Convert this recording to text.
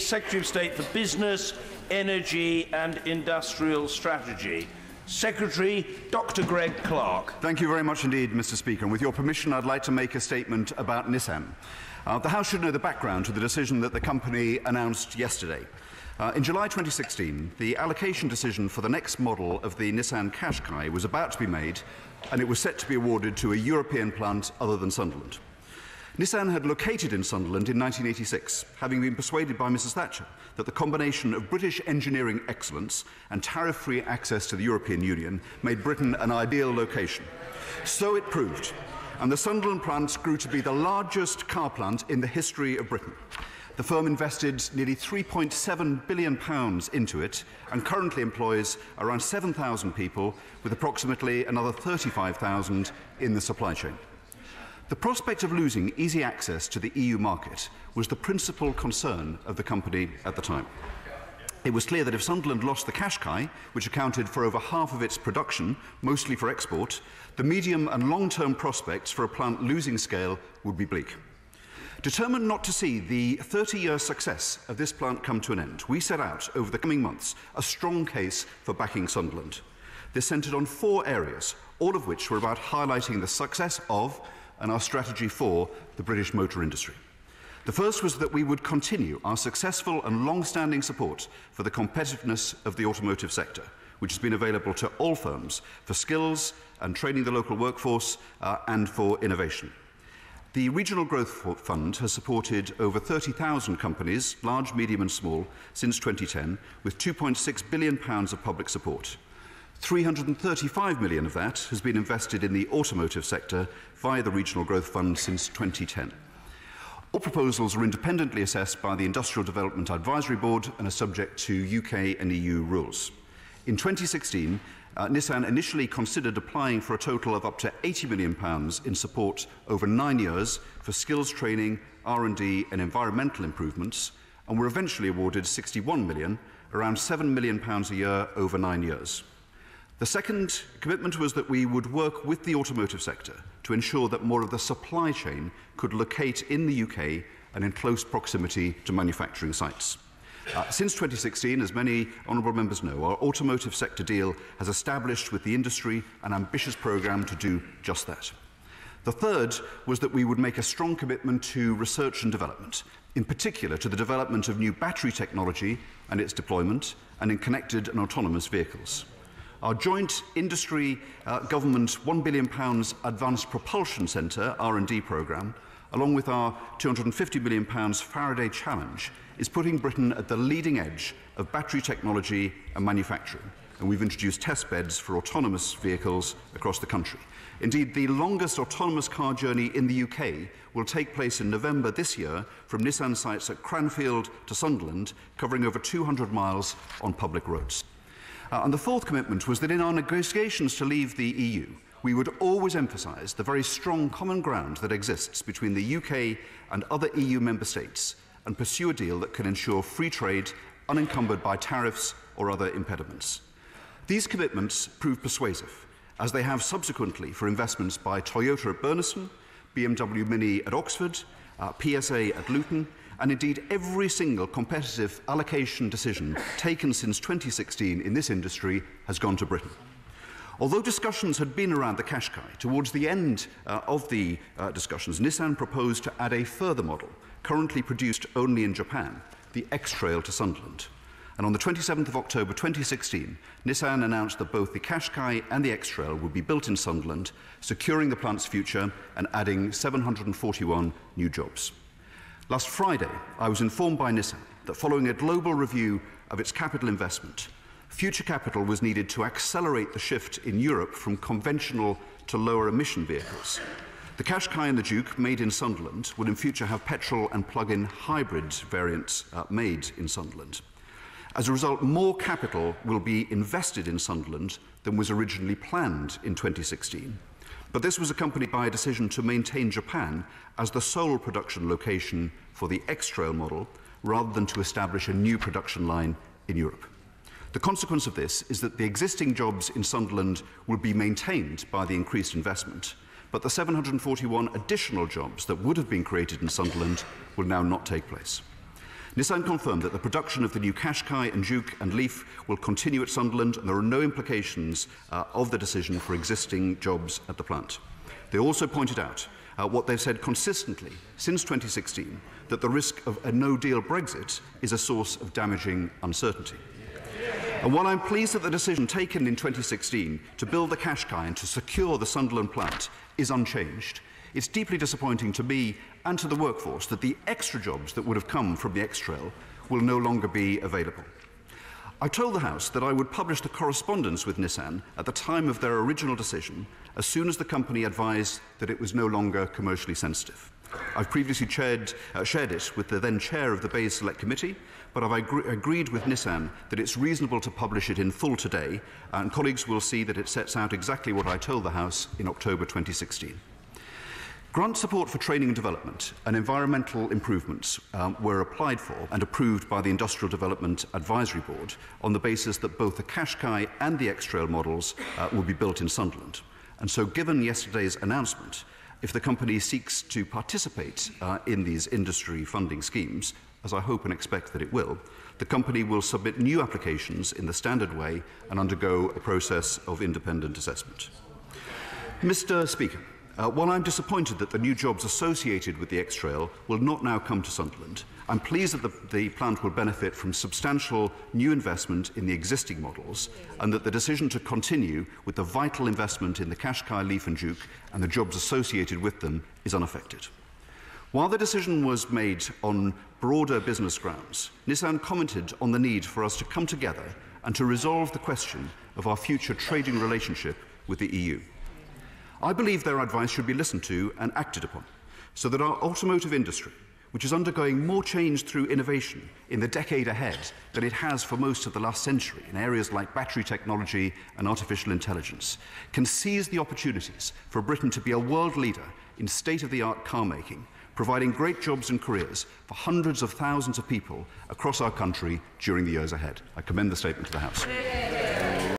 Secretary of State for Business, Energy and Industrial Strategy. Secretary, Dr. Greg Clark. Thank you very much indeed, Mr. Speaker. And with your permission, I'd like to make a statement about Nissan. The House should know the background to the decision that the company announced yesterday. In July 2016, the allocation decision for the next model of the Nissan Qashqai was about to be made, and it was set to be awarded to a European plant other than Sunderland. Nissan had located in Sunderland in 1986, having been persuaded by Mrs. Thatcher that the combination of British engineering excellence and tariff-free access to the European Union made Britain an ideal location. So it proved, and the Sunderland plant grew to be the largest car plant in the history of Britain. The firm invested nearly £3.7 billion into it and currently employs around 7,000 people, with approximately another 35,000 in the supply chain. The prospect of losing easy access to the EU market was the principal concern of the company at the time. It was clear that if Sunderland lost the Qashqai, which accounted for over half of its production, mostly for export, the medium and long-term prospects for a plant losing scale would be bleak. Determined not to see the 30-year success of this plant come to an end, we set out over the coming months a strong case for backing Sunderland. This centred on 4 areas, all of which were about highlighting the success of and our strategy for the British motor industry. The first was that we would continue our successful and long-standing support for the competitiveness of the automotive sector, which has been available to all firms for skills and training the local workforce and for innovation. The Regional Growth Fund has supported over 30,000 companies, large, medium and small, since 2010, with £2.6 billion of public support. 335 million of that has been invested in the automotive sector via the Regional Growth Fund since 2010. All proposals are independently assessed by the Industrial Development Advisory Board and are subject to UK and EU rules. In 2016, Nissan initially considered applying for a total of up to £80 million in support over 9 years for skills training, R&D and environmental improvements, and were eventually awarded £61 million, around £7 million a year over 9 years. The second commitment was that we would work with the automotive sector to ensure that more of the supply chain could locate in the UK and in close proximity to manufacturing sites. Since 2016, as many honourable members know, our automotive sector deal has established with the industry an ambitious programme to do just that. The third was that we would make a strong commitment to research and development, in particular to the development of new battery technology and its deployment, and in connected and autonomous vehicles. Our joint industry-government £1 billion Advanced Propulsion Centre R&D programme, along with our £250 million Faraday Challenge, is putting Britain at the leading edge of battery technology and manufacturing, and we've introduced test beds for autonomous vehicles across the country. Indeed, the longest autonomous car journey in the UK will take place in November this year from Nissan sites at Cranfield to Sunderland, covering over 200 miles on public roads. And the fourth commitment was that in our negotiations to leave the EU, we would always emphasise the very strong common ground that exists between the UK and other EU member states and pursue a deal that can ensure free trade unencumbered by tariffs or other impediments. These commitments proved persuasive, as they have subsequently for investments by Toyota at Burnaston, BMW Mini at Oxford, PSA at Luton, and indeed every single competitive allocation decision taken since 2016 in this industry has gone to Britain. Although discussions had been around the Qashqai, towards the end of the discussions, Nissan proposed to add a further model, currently produced only in Japan, the X-Trail to Sunderland. And on the 27th of October 2016, Nissan announced that both the Qashqai and the X-Trail would be built in Sunderland, securing the plant's future and adding 741 new jobs. Last Friday, I was informed by Nissan that following a global review of its capital investment, future capital was needed to accelerate the shift in Europe from conventional to lower emission vehicles. The Qashqai and the Duke, made in Sunderland, will in future have petrol and plug-in hybrid variants made in Sunderland. As a result, more capital will be invested in Sunderland than was originally planned in 2016. But this was accompanied by a decision to maintain Japan as the sole production location for the X-Trail model, rather than to establish a new production line in Europe. The consequence of this is that the existing jobs in Sunderland will be maintained by the increased investment, but the 741 additional jobs that would have been created in Sunderland will now not take place. Nissan confirmed that the production of the new Qashqai and Juke and Leaf will continue at Sunderland, and there are no implications of the decision for existing jobs at the plant. They also pointed out what they've said consistently since 2016, that the risk of a no-deal Brexit is a source of damaging uncertainty. And while I'm pleased that the decision taken in 2016 to build the Qashqai and to secure the Sunderland plant is unchanged, it's deeply disappointing to me and to the workforce that the extra jobs that would have come from the X-Trail will no longer be available. I told the House that I would publish the correspondence with Nissan at the time of their original decision as soon as the company advised that it was no longer commercially sensitive. I've previously shared it with the then chair of the Bays Select Committee, but I've agreed with Nissan that it's reasonable to publish it in full today, and colleagues will see that it sets out exactly what I told the House in October 2016. Grant support for training and development and environmental improvements were applied for and approved by the Industrial Development Advisory Board on the basis that both the Qashqai and the X-Trail models will be built in Sunderland. And so, given yesterday's announcement, if the company seeks to participate in these industry funding schemes, as I hope and expect that it will, the company will submit new applications in the standard way and undergo a process of independent assessment. Mr. Speaker, while I'm disappointed that the new jobs associated with the X-Trail will not now come to Sunderland, I'm pleased that the plant will benefit from substantial new investment in the existing models, and that the decision to continue with the vital investment in the Qashqai, Leaf and Juke and the jobs associated with them is unaffected. While the decision was made on broader business grounds, Nissan commented on the need for us to come together and to resolve the question of our future trading relationship with the EU. I believe their advice should be listened to and acted upon, so that our automotive industry, which is undergoing more change through innovation in the decade ahead than it has for most of the last century in areas like battery technology and artificial intelligence, can seize the opportunities for Britain to be a world leader in state-of-the-art car making, providing great jobs and careers for hundreds of thousands of people across our country during the years ahead. I commend the statement to the House.